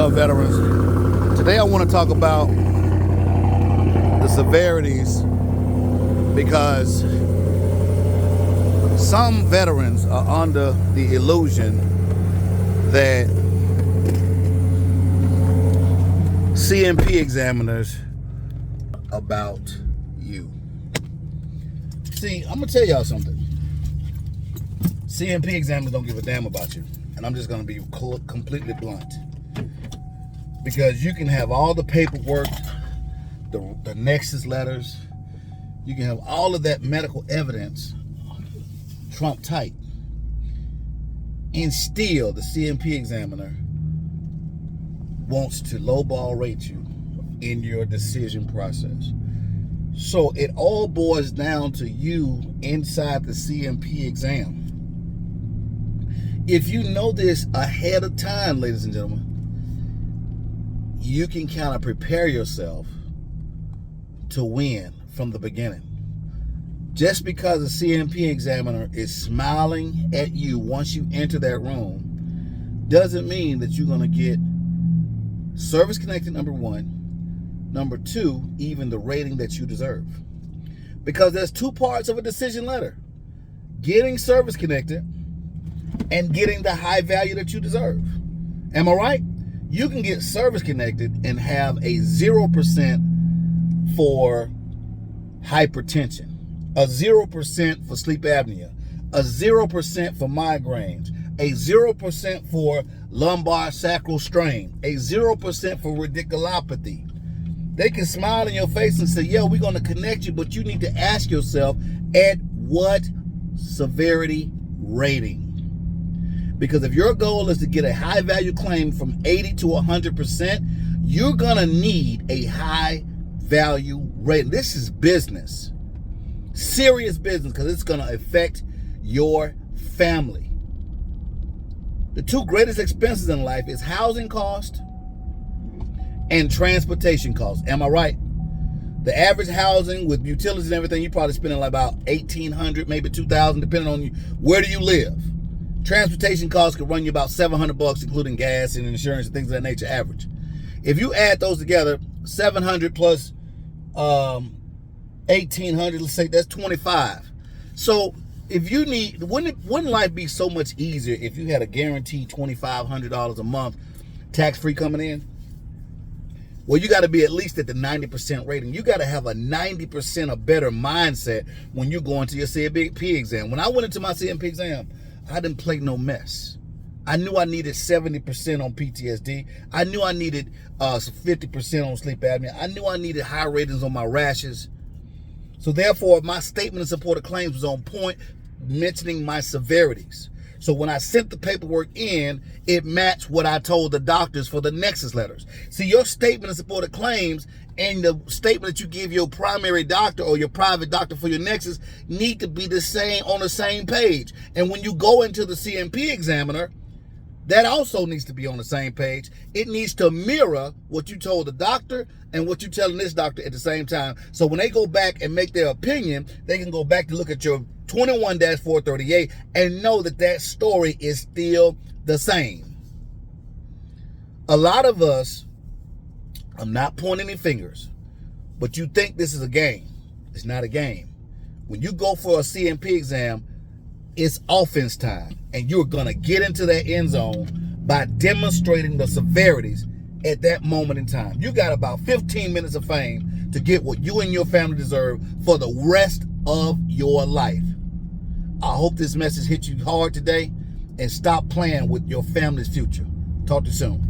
up, veterans? Today I want to talk about the severities because some veterans are under the illusion that CMP examiners about you. See, I'm gonna tell y'all something. CMP examiners don't give a damn about you. And I'm just gonna be completely blunt. Because you can have all the paperwork, the nexus letters, you can have all of that medical evidence trump tight. And still, the CMP examiner wants to lowball rate you in your decision process. So it all boils down to you inside the CMP exam. If you know this ahead of time, ladies and gentlemen, you can kind of prepare yourself to win from the beginning. Just because a CMP examiner is smiling at you once you enter that room doesn't mean that you're going to get service connected, number one. Number two, even the rating that you deserve. Because there's two parts of a decision letter. Getting service connected and getting the high value that you deserve. Am I right? You can get service connected and have a 0% for hypertension, a 0% for sleep apnea, a 0% for migraines, a 0% for lumbar sacral strain, a 0% for radiculopathy. They can smile in your face and say, yeah, we're going to connect you, but you need to ask yourself, at what severity rating? Because if your goal is to get a high value claim from 80 to 100%, you're going to need a high value rating. This is business, serious business, because it's going to affect your family. The two greatest expenses in life is housing cost and transportation costs. Am I right? The average housing with utilities and everything, you're probably spending like about $1,800, maybe $2,000, depending on you. Where do you live? Transportation costs could run you about $700, including gas and insurance and things of that nature, average. If you add those together, $700 plus $1,800, let's say that's $2,500. So if you need, wouldn't life be so much easier if you had a guaranteed $2,500 a month tax-free coming in? Well, you got to be at least at the 90% rating. You got to have a 90% or better mindset when you go into your CMP exam. When I went into my CMP exam, I didn't play no mess. I knew I needed 70% on PTSD. I knew I needed 50% on sleep apnea. I knew I needed high ratings on my rashes. So therefore, my statement of supported claims was on point, mentioning my severities. So when I sent the paperwork in, it matched what I told the doctors for the nexus letters. See, your statement of supported claims and the statement that you give your primary doctor or your private doctor for your nexus need to be the same, on the same page. And when you go into the CMP examiner, that also needs to be on the same page. It needs to mirror what you told the doctor and what you're telling this doctor at the same time. So when they go back and make their opinion, they can go back to look at your 21-438 and know that that story is still the same. A lot of us, I'm not pointing any fingers, but you think this is a game. It's not a game. When you go for a CMP exam, it's offense time, and you're going to get into that end zone by demonstrating the severities at that moment in time. You got about 15 minutes of fame to get what you and your family deserve for the rest of your life. I hope this message hit you hard today, and stop playing with your family's future. Talk to you soon.